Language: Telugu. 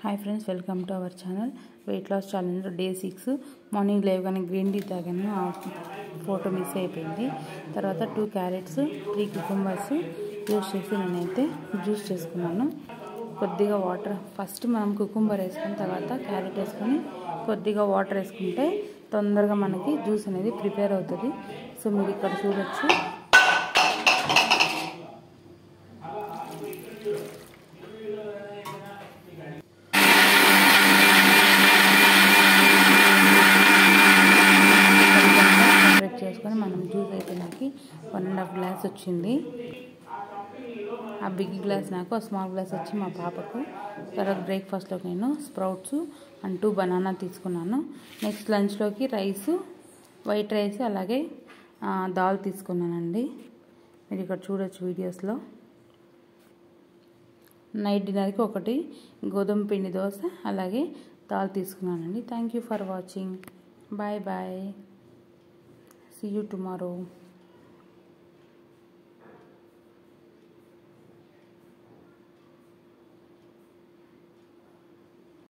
High friends welcome to our channel weight loss challenge day 6 morning లేవగానే గ్రీన్ టీ తాగాను ఆ ఫోటో మిస్ అయిపోయింది తర్వాత 2 క్యారెట్స్ 3 కుకుంబర్స్ యూస్ చేసి నేనైతే జ్యూస్ చేసుకున్నాను కొద్దిగా వాటర్ ఫస్ట్ మనం కుకుంబర్ వేసుకున్న తర్వాత క్యారెట్ వేసుకొని కొద్దిగా వాటర్ వేసుకుంటే తొందరగా మనకి జ్యూస్ అనేది ప్రిపేర్ అవుతుంది సో మీరు ఇక్కడ చూడొచ్చు మనం జ్యూస్ అయితే నాకు 1.5 గ్లాస్ వచ్చింది ఆ బిగ్ గ్లాస్ నాకు స్మాల్ గ్లాస్ వచ్చి మా పాపకు తర్వాత బ్రేక్ఫాస్ట్ లోకి నేను స్ప్రౌట్స్ అండ్ 2 బనానా తీసుకున్నాను నెక్స్ట్ లంచ్ లోకి రైస్ వైట్ రైస్ అలాగే దాల్ తీసుకున్నానండి మీరు ఇక్కడ చూడొచ్చు వీడియోస్ లో నైట్ డిన్నర్ కి ఒకటి గోధుమ పిండి దోస అలాగే దాల్ తీసుకున్నానండి thank you for watching bye by See you tomorrow.